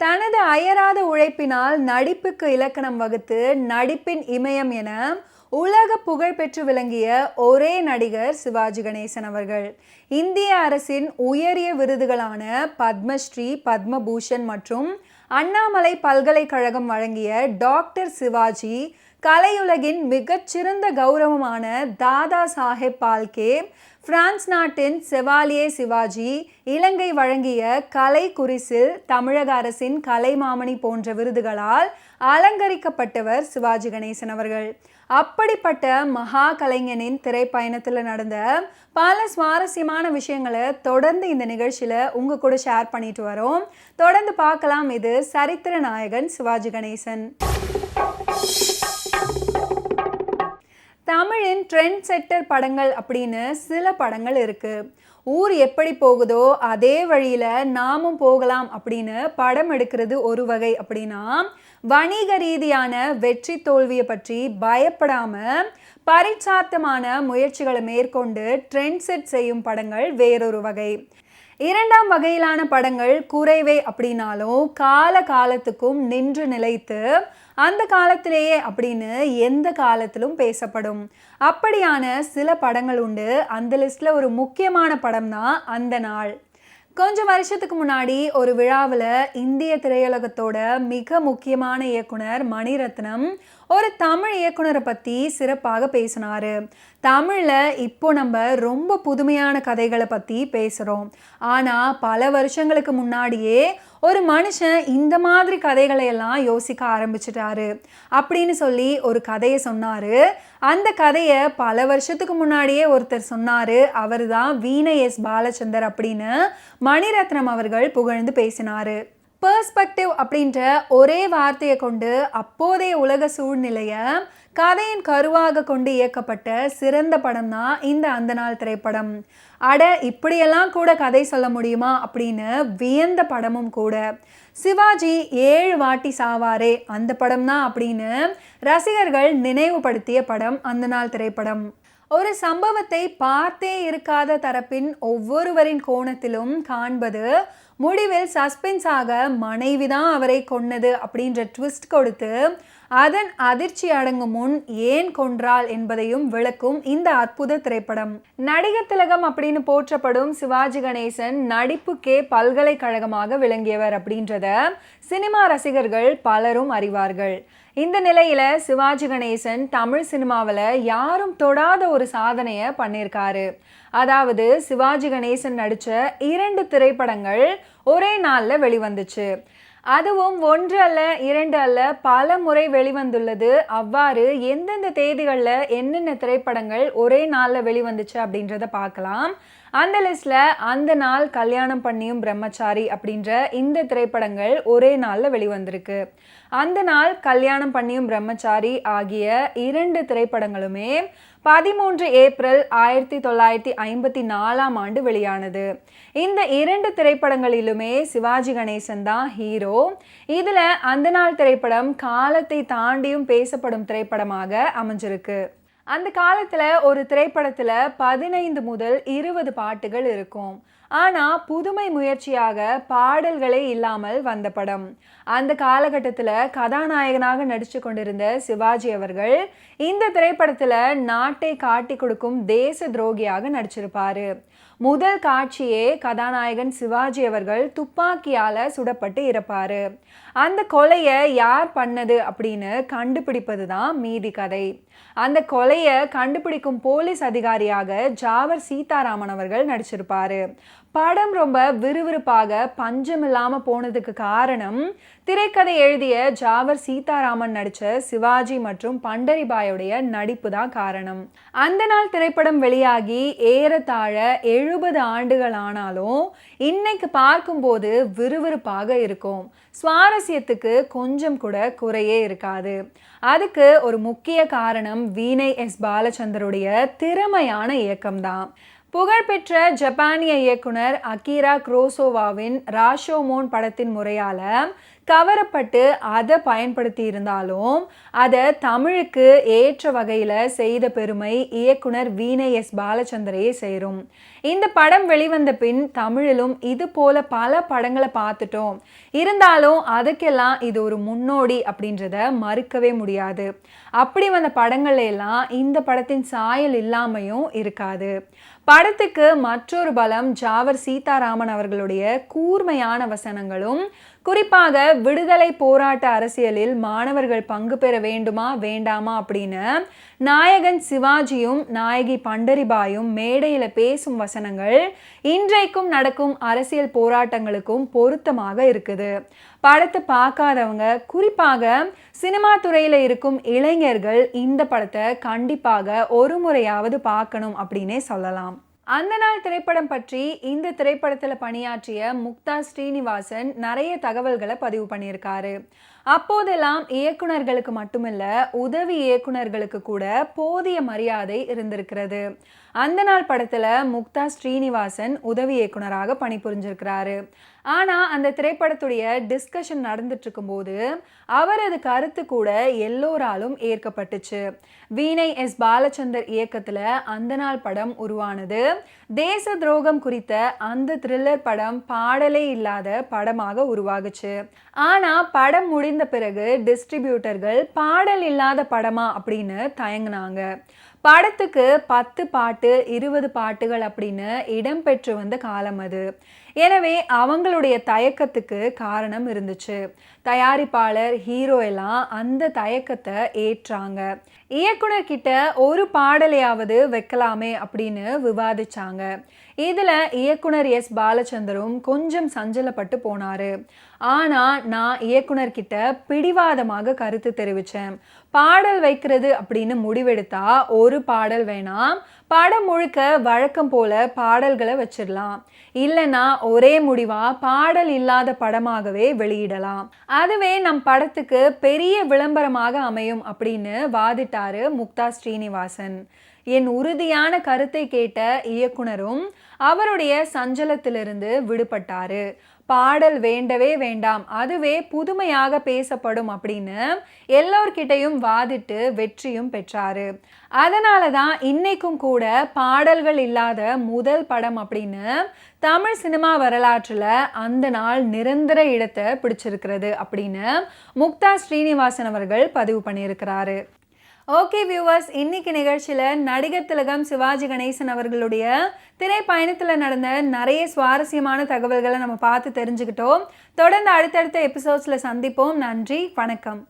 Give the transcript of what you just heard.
தனது அயராத உழைப்பினால் நடிப்புக்கு இலக்கணம் வகுத்து நடிப்பின் இமயம் என உலக புகழ் பெற்று விளங்கிய ஒரே நடிகர் சிவாஜி கணேசன் அவர்கள். இந்திய அரசின் உயரிய விருதுகளான பத்மஸ்ரீ, பத்மபூஷன் மற்றும் அண்ணாமலை பல்கலைக்கழகம் வழங்கிய டாக்டர் சிவாஜி, கலையுலகின் மிகச்சிறந்த கௌரவமான தாதா சாஹேப் பால்கே, பிரான்ஸ் நாட்டின் செவாலியே சிவாஜி, இலங்கை வழங்கிய கலை குறிசில், தமிழக அரசின் கலைமாமணி போன்ற விருதுகளால் அலங்கரிக்கப்பட்டவர் சிவாஜி கணேசன் அவர்கள். அப்படிப்பட்ட மகா கலைஞனின் திரைப்பயணத்தில் நடந்த பல சுவாரஸ்யமான விஷயங்களை தொடர்ந்து இந்த நிகழ்ச்சியில் உங்கள் கூட ஷேர் பண்ணிட்டு வரோம். தொடர்ந்து பார்க்கலாம். இது சரித்திர நாயகன் சிவாஜி கணேசன். தமிழின் ட்ரெண்ட் செட்டர் படங்கள் அப்படின்னு சில படங்கள் இருக்கு. ஊர் எப்படி போகுதோ அதே வழியில நாமும் போகலாம் அப்படின்னு படம் எடுக்கிறது ஒரு வகை. அப்படின்னா வணிக ரீதியான வெற்றி தோல்வியை பற்றி பயப்படாம பரிச்சார்த்தமான முயற்சிகளை மேற்கொண்டு ட்ரெண்ட் செட் செய்யும் படங்கள் வேறொரு வகை. இரண்டாம் வகையிலான படங்கள் குறைவே அப்படின்னாலும் கால காலத்துக்கும் நின்று நிலைத்து அந்த காலத்திலேயே அப்படின்னு எந்த காலத்திலும் பேசப்படும். அப்படியான சில படங்கள் உண்டு. அந்த லிஸ்ட்ல ஒரு முக்கியமான படம் தான் அந்த நாள். கொஞ்சம் வருஷத்துக்கு முன்னாடி ஒரு விழாவில் இந்திய திரையுலகத்தோட மிக முக்கியமான இயக்குனர் மணிரத்னம் ஒரு தமிழ் இயக்குனரை பற்றி சிறப்பாக பேசினார். தமிழில் இப்போ நம்ம ரொம்ப புதுமையான கதைகளை பற்றி பேசுகிறோம். ஆனால் பல வருஷங்களுக்கு முன்னாடியே ஒரு மனுஷன் இந்த மாதிரி கதைகளை எல்லாம் யோசிக்க ஆரம்பிச்சிட்டாரு அப்படின்னு சொல்லி ஒரு கதையை சொன்னார். அந்த கதையை பல வருஷத்துக்கு முன்னாடியே ஒருத்தர் சொன்னார். அவர் தான் வீணை எஸ் பாலச்சந்தர் அப்படின்னு மணிரத்னம் அவர்கள் புகழ்ந்து பேசினார். பெர்ஸ்பெக்டிவ் அப்படின்ற ஒரே வார்த்தையை கொண்டு அப்போதைய உலக சூழ்நிலையை கதையின் கருவாக கொண்டு இயக்கப்பட்ட சிறந்த படம் தான் இந்த அந்த நாள் திரைப்படம். அட, இப்படியெல்லாம் கூட கதை சொல்ல முடியுமா அப்படின்னு வியந்த படமும் கூட. சிவாஜி 7 வாட்டி சாவாரே அந்த படம் தான் அப்படின்னு ரசிகர்கள் நினைவுபடுத்திய படம் அந்த நாள் திரைப்படம். ஒரு சம்பவத்தை பார்த்தே இருக்காத தரப்பின் ஒவ்வொருவரின் கோணத்திலும் காண்பது, முடிவில் சஸ்பென்ஸாக மனைவிதான் அவரை கொன்னது அப்படின்ற ட்விஸ்ட் கொடுத்து அதன் அதிர்ச்சி அடங்கும் முன் ஏன் கொன்றாள் என்பதையும் விளக்கும் இந்த அற்புத திரைப்படம். நடிகர் திலகம் அப்படின்னு போற்றப்படும் சிவாஜி கணேசன் நடிப்புக்கே பல்கலைக்கழகமாக விளங்கியவர் அப்படின்றத சினிமா ரசிகர்கள் பலரும் அறிவார்கள். இந்த நிலையில சிவாஜி கணேசன் தமிழ் சினிமாவில் யாரும் தொடாத ஒரு சாதனையை பண்ணியிருக்காரு. அதாவது சிவாஜி கணேசன் நடித்த 2 திரைப்படங்கள் ஒரே நாளில் வெளிவந்துச்சு. அதுவும் 1 அல்ல 2 அல்ல பல முறை வெளிவந்துள்ளது. அவ்வாறு எந்தெந்த தேதிகளில் என்னென்ன திரைப்படங்கள் ஒரே நாளில் வெளிவந்துச்சு அப்படின்றத பார்க்கலாம். அந்த லிஸ்ட்டில் அந்த நாள், கல்யாணம் பண்ணியும் பிரம்மச்சாரி அப்படின்ற இந்த திரைப்படங்கள் ஒரே நாளில் வெளிவந்திருக்கு. அந்த நாள், கல்யாணம் பண்ணியும் பிரம்மச்சாரி ஆகிய 2 திரைப்படங்களுமே 13 ஏப்ரல் 1954 வெளியானது. இந்த 2 திரைப்படங்களிலுமே சிவாஜி கணேசன் தான் ஹீரோ. இதில் அந்த நாள் திரைப்படம் காலத்தை தாண்டியும் பேசப்படும் திரைப்படமாக அமைஞ்சிருக்கு. அந்த காலத்தில் ஒரு திரைப்படத்தில் 15 முதல் 20 பாட்டுகள் இருக்கும். ஆனால் புதுமை முயற்சியாக பாடல்களே இல்லாமல் வந்த படம். அந்த காலகட்டத்தில் கதாநாயகனாக நடித்து கொண்டிருந்த சிவாஜி அவர்கள் இந்த திரைப்படத்தில் நாட்டை காட்டி கொடுக்கும் தேச துரோகியாக நடிச்சிருப்பார். முதல் காட்சியே கதாநாயகன் சிவாஜி அவர்கள் துப்பாக்கியால் சுடப்பட்டு இறப்பார். அந்த கொலையை யார் பண்ணது அப்படின்னு கண்டுபிடிப்பது தான் மீதி கதை. அந்த கொலையை கண்டுபிடிக்கும் போலீஸ் அதிகாரியாக ஜாவர் சீதாராமன் அவர்கள் நடிச்சிருப்பாரு. படம் ரொம்ப விறுவிறுப்பாக பஞ்சம் இல்லாமல் போனதுக்கு காரணம் திரைக்கதை எழுதிய ஜாவர் சீதாராமன் நடித்த சிவாஜி மற்றும் பண்டரிபாயுடைய நடிப்பு தான் காரணம். அந்த நாள் திரைப்படம் வெளியாகி ஏறத்தாழ 70 ஆண்டுகள் ஆனாலும் இன்னைக்கு பார்க்கும்போது விறுவிறுப்பாக இருக்கும். சுவாரஸ்யத்துக்கு கொஞ்சம் கூட குறையே இருக்காது. அதுக்கு ஒரு முக்கிய காரணம் வீணை எஸ் பாலச்சந்தருடைய திறமையான இயக்கம்தான். புகழ்பெற்ற ஜப்பானிய இயக்குனர் அகிரா குரோசோவாவின் ராஷோமோன் படத்தின் முறையால் கவரப்பட்டு அதை பயன்படுத்தி இருந்தாலும் அதை தமிழுக்கு ஏற்ற வகையில் செய்த பெருமை இயக்குனர் வீணை எஸ் பாலச்சந்தரையே சேரும். இந்த படம் வெளிவந்த பின் தமிழிலும் இது போல பல படங்களை பார்த்துட்டோம். இருந்தாலும் அதுக்கெல்லாம் இது ஒரு முன்னோடி அப்படின்றத மறுக்கவே முடியாது. அப்படி வந்த படங்கள்ல எல்லாம் இந்த படத்தின் சாயல் இல்லாமையும் இருக்காது. படத்துக்கு மற்றொரு பலம் ஜாவர் சீதாராமன் அவர்களுடைய கூர்மையான வசனங்களும், குறிப்பாக விடுதலை போராட்ட அரசியலில் மாணவர்கள் பங்கு பெற வேண்டுமா வேண்டாமா அப்படின்னு நாயகன் சிவாஜியும் நாயகி பண்டரிபாயும் மேடையில் பேசும் வசனங்கள் இன்றைக்கும் நடக்கும் அரசியல் போராட்டங்களுக்கும் பொருத்தமாக இருக்குது. படத்தை பார்க்காதவங்க, குறிப்பாக சினிமா துறையில் இருக்கும் இளைஞர்கள் இந்த படத்தை கண்டிப்பாக ஒரு முறையாவது பார்க்கணும் அப்படின்னே சொல்லலாம். அந்த நாள் திரைப்படம் பற்றி இந்த திரைப்படத்தில் பணியாற்றிய முக்தா ஸ்ரீனிவாசன் நிறைய தகவல்களை பதிவு பண்ணியிருக்காரு. அப்போதெல்லாம் இயக்குனர்களுக்கு மட்டுமில்ல, உதவி இயக்குனர்களுக்கு கூட போதிய மரியாதை இருந்திருக்கிறது. அந்த நாள் படத்தில் முக்தா ஸ்ரீனிவாசன் உதவி இயக்குனராக பணிபுரிஞ்சிருக்கிறாரு. ஆனால் அந்த திரைப்படத்துடைய டிஸ்கஷன் நடந்துட்டு இருக்கும்போது அவரது கருத்து கூட எல்லோராலும் ஏற்கப்பட்டுச்சு. வீணை எஸ் பாலச்சந்தர் இயக்கத்தில் அந்த நாள் படம் உருவானது. தேச துரோகம் குறித்த அந்த த்ரில்லர் படம் பாடலே இல்லாத படமாக உருவாகுச்சு. ஆனால் படம் முடிந்த பிறகு டிஸ்ட்ரிபியூட்டர்கள் பாடல் இல்லாத படமா அப்படின்னு தயங்கினாங்க. படத்துக்கு 10 பாட்டு 20 பாட்டுகள் அப்படின்னு இடம்பெற்று வந்த காலம் அது. எனவே அவங்களுடைய தயக்கத்துக்கு காரணம் இருந்துச்சு. தயாரிப்பாளர், ஹீரோ எல்லாம் அந்த தயக்கத்தை ஏற்றாங்க. இயக்குனர் கிட்ட ஒரு பாடலையாவது வைக்கலாமே அப்படின்னு விவாதிச்சாங்க. இதில் இயக்குனர் எஸ் பாலச்சந்தரும் கொஞ்சம் சஞ்சலப்பட்டு போனாரு. ஆனால் நான் இயக்குனர்கிட்ட பிடிவாதமாக கருத்து தெரிவித்தேன். பாடல் வைக்கிறது அப்படின்னு முடிவெடுத்தா ஒரு பாடல் வேணாம், படம் முழுக்க வழக்கம் போல பாடல்களை வச்சிடலாம். இல்லைன்னா ஒரே முடிவா பாடல் இல்லாத படமாகவே வெளியிடலாம். அதுவே நம் படத்துக்கு பெரிய விளம்பரமாக அமையும் அப்படின்னு வாதிட்டாரு முக்தா ஸ்ரீனிவாசன். என் உறுதியான கருத்தை கேட்ட இயக்குனரும் அவருடைய சஞ்சலத்திலிருந்து விடுபட்டாரு. பாடல் வேண்டவே வேண்டாம், அதுவே புதுமையாக பேசப்படும் அப்படின்னு எல்லோர்கிட்டையும் வாதிட்டு வெற்றியும் பெற்றாரு. அதனால தான் இன்னைக்கும் கூட பாடல்கள் இல்லாத முதல் படம் அப்படின்னு தமிழ் சினிமா வரலாற்றில் அந்த நாள் நிரந்தர இடத்தை பிடிச்சிருக்கிறது அப்படின்னு முக்தா ஸ்ரீனிவாசன் அவர்கள் பதிவு பண்ணியிருக்கிறாரு. ஓகே வியூவர்ஸ், இன்னைக்கு நிகழ்ச்சியில் நடிகர் திலகம் சிவாஜி கணேசன் அவர்களுடைய திரைப்பயணத்தில் நடந்த நிறைய சுவாரஸ்யமான தகவல்களை நம்ம பார்த்து தெரிஞ்சுக்கிட்டோம். தொடர்ந்து அடுத்தடுத்த எபிசோட்ஸில் சந்திப்போம். நன்றி, வணக்கம்.